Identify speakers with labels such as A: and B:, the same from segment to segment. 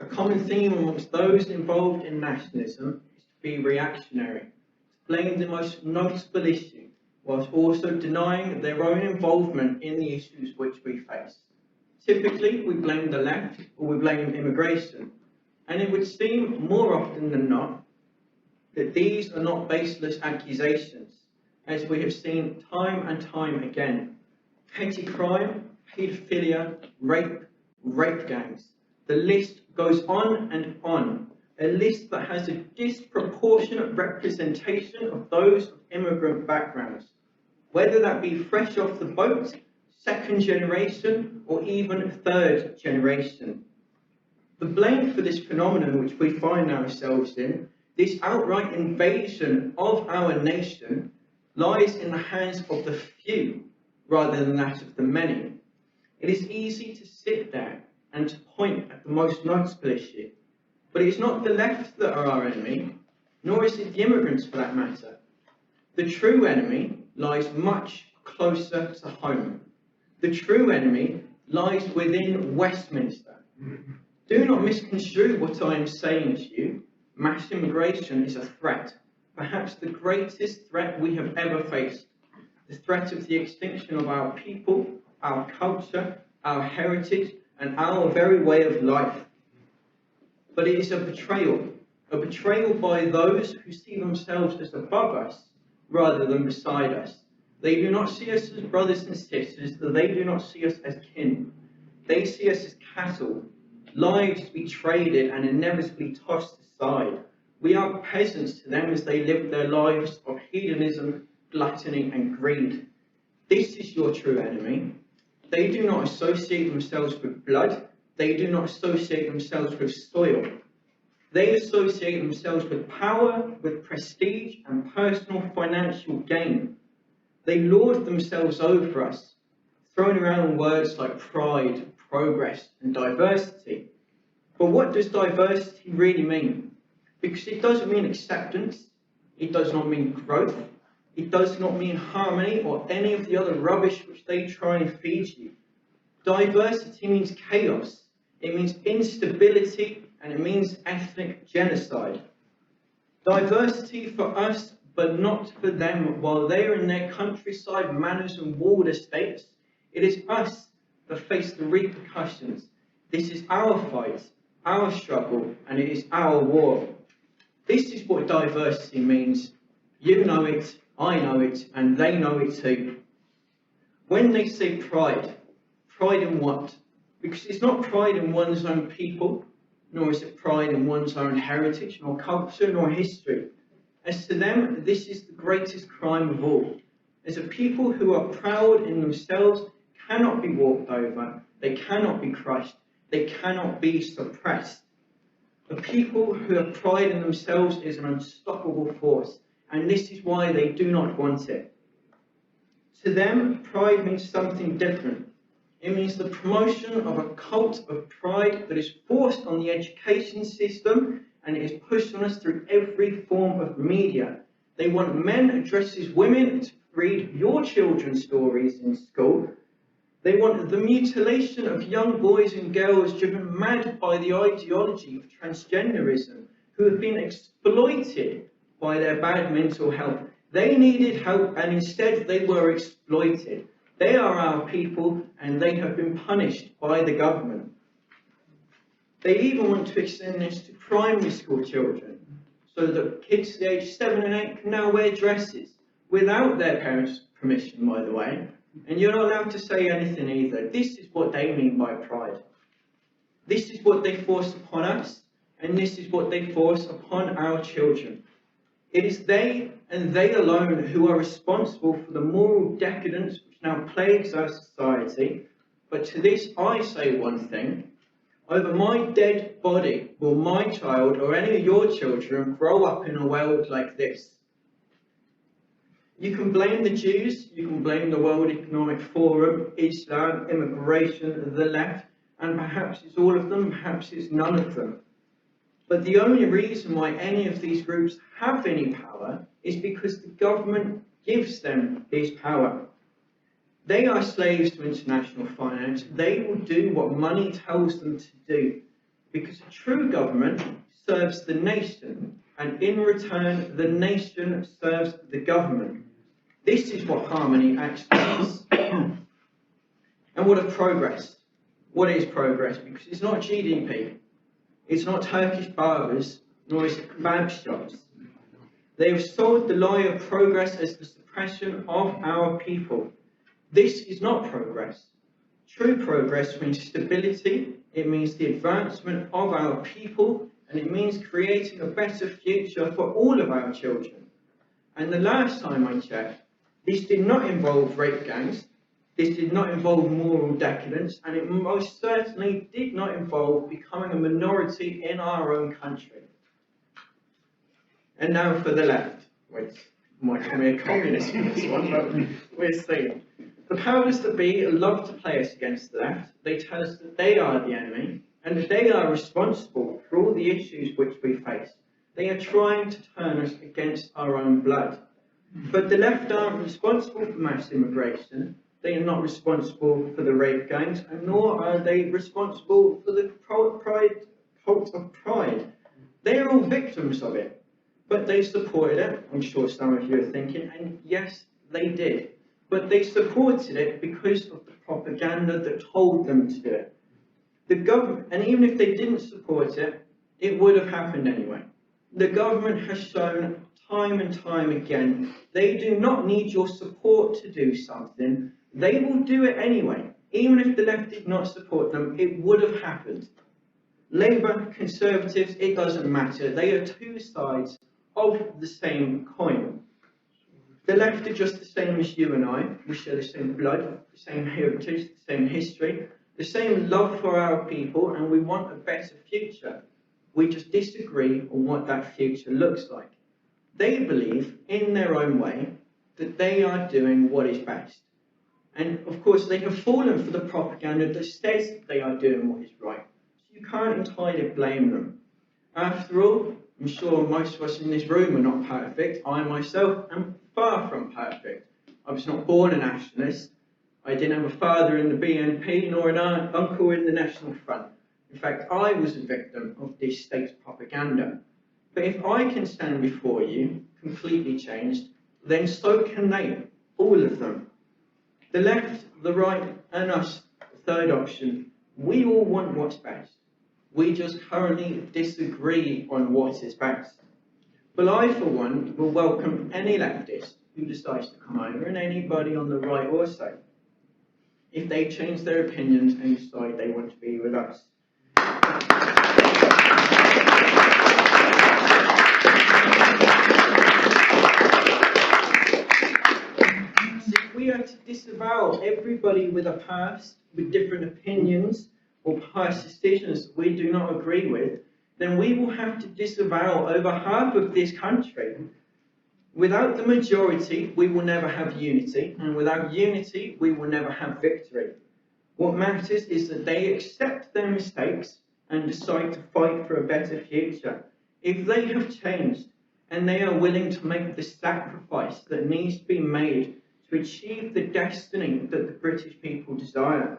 A: A common theme amongst those involved in nationalism is to be reactionary, to blame the most notable issue, whilst also denying their own involvement in the issues which we face. Typically, we blame the left or we blame immigration, and it would seem more often than not that these are not baseless accusations, as we have seen time and time again. Petty crime, paedophilia, rape gangs. The list goes on and on, a list that has a disproportionate representation of those of immigrant backgrounds, whether that be fresh off the boat, second generation, or even third generation. The blame for this phenomenon which we find ourselves in, this outright invasion of our nation, lies in the hands of the few rather than that of the many. It is easy to sit there and to point at the most notable issue, but it is not the left that are our enemy, nor is it the immigrants for that matter. The true enemy lies much closer to home. The true enemy lies within Westminster. Do not misconstrue what I am saying to you. Mass immigration is a threat, perhaps the greatest threat we have ever faced. The threat of the extinction of our people, our culture, our heritage, and our very way of life. But it is a betrayal by those who see themselves as above us rather than beside us. They do not see us as brothers and sisters, they do not see us as kin. They see us as cattle, lives to be traded and inevitably tossed aside. We are peasants to them as they live their lives of hedonism, gluttony, and greed. This is your true enemy. They do not associate themselves with blood. They do not associate themselves with soil. They associate themselves with power, with prestige, and personal financial gain. They lord themselves over us, throwing around words like pride, progress, and diversity. But what does diversity really mean? Because it doesn't mean acceptance, it does not mean growth, it does not mean harmony or any of the other rubbish which they try and feed you. Diversity means chaos, it means instability, and it means ethnic genocide. Diversity for us, but not for them, while they are in their countryside manors and walled estates. It is us that face the repercussions. This is our fight, our struggle, and it is our war. This is what diversity means. You know it, I know it, and they know it too. When they say pride, pride in what? Because it's not pride in one's own people, nor is it pride in one's own heritage, nor culture, nor history. As to them, this is the greatest crime of all. As a people who are proud in themselves cannot be walked over, they cannot be crushed, they cannot be suppressed. A people who have pride in themselves is an unstoppable force, and this is why they do not want it. To them, pride means something different. It means the promotion of a cult of pride that is forced on the education system and it is pushed on us through every form of media. They want men addressed as women to read your children's stories in school. They want the mutilation of young boys and girls driven mad by the ideology of transgenderism, who have been exploited by their bad mental health. They needed help and instead they were exploited. They are our people and they have been punished by the government. They even want to extend this to primary school children, so that kids aged 7 and 8 can now wear dresses, without their parents' permission, by the way. And you're not allowed to say anything either. This is what they mean by pride. This is what they force upon us, and this is what they force upon our children. It is they and they alone who are responsible for the moral decadence which now plagues our society. But to this I say one thing: over my dead body will my child or any of your children grow up in a world like this. You can blame the Jews, you can blame the World Economic Forum, Islam, immigration, the left, and perhaps it's all of them, perhaps it's none of them. But the only reason why any of these groups have any power is because the government gives them this power. They are slaves to international finance. They will do what money tells them to do, because a true government serves the nation, and in return, the nation serves the government. This is what harmony actually is. And what of progress? What is progress? Because it's not GDP, it's not Turkish barbers, nor is it kebab shops. They have sold the lie of progress as the suppression of our people. This is not progress. True progress means stability, it means the advancement of our people, and it means creating a better future for all of our children. And the last time I checked, this did not involve rape gangs, this did not involve moral decadence, and it most certainly did not involve becoming a minority in our own country. And now for the left, which might call me a communist for this one, but we're seeing. The powers that be love to play us against the left. They tell us that they are the enemy and that they are responsible for all the issues which we face. They are trying to turn us against our own blood. But the left aren't responsible for mass immigration. They are not responsible for the rape gangs, and nor are they responsible for the cult of pride. They are all victims of it. But they supported it, I'm sure some of you are thinking, and yes, they did. But they supported it because of the propaganda that told them to do it. The government, and even if they didn't support it, it would have happened anyway. The government has shown time and time again, they do not need your support to do something. They will do it anyway. Even if the left did not support them, it would have happened. Labour, Conservatives, it doesn't matter. They are two sides of the same coin. The left are just the same as you and I. We share the same blood, the same heritage, the same history, the same love for our people, and we want a better future. We just disagree on what that future looks like. They believe, in their own way, that they are doing what is best. And of course, they have fallen for the propaganda that says they are doing what is right. So you can't entirely blame them. After all, I'm sure most of us in this room are not perfect. I myself am far from perfect. I was not born a nationalist. I didn't have a father in the BNP nor an uncle in the National Front. In fact, I was a victim of this state's propaganda. But if I can stand before you, completely changed, then so can they, all of them. The left, the right, and us, the third option, we all want what's best. We just currently disagree on what is best. But I, for one, will welcome any leftist who decides to come over, and anybody on the right also, if they change their opinions and decide they want to be with us. If we are to disavow everybody with a past, with different opinions, or past decisions we do not agree with, then we will have to disavow over half of this country. Without the majority, we will never have unity, and without unity, we will never have victory. What matters is that they accept their mistakes and decide to fight for a better future. If they have changed, and they are willing to make the sacrifice that needs to be made to achieve the destiny that the British people desire,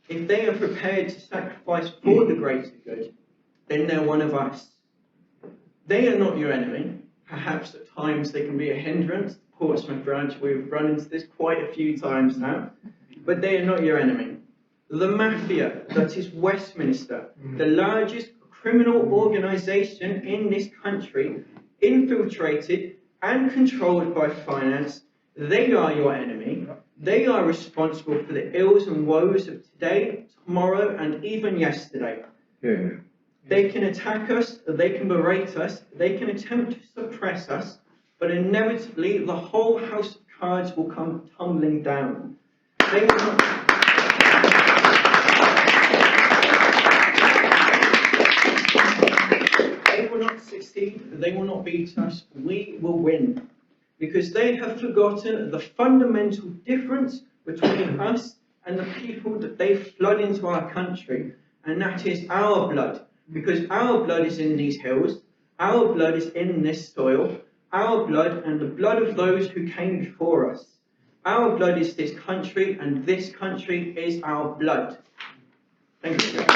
A: if they are prepared to sacrifice for the greater good, then they're one of us. They are not your enemy. Perhaps at times they can be a hindrance. Portsmouth branch, we've run into this quite a few times now. But they are not your enemy. The mafia, that is Westminster, the largest criminal organisation in this country, infiltrated and controlled by finance, they are your enemy. They are responsible for the ills and woes of today, tomorrow, and even yesterday. Yeah. They can attack us, they can berate us, they can attempt to suppress us, but inevitably the whole house of cards will come tumbling down. They will not succeed, they will not beat us, we will win. Because they have forgotten the fundamental difference between us and the people that they flood into our country, and that is our blood. Because our blood is in these hills, our blood is in this soil, our blood and the blood of those who came before us. Our blood is this country, and this country is our blood. Thank you.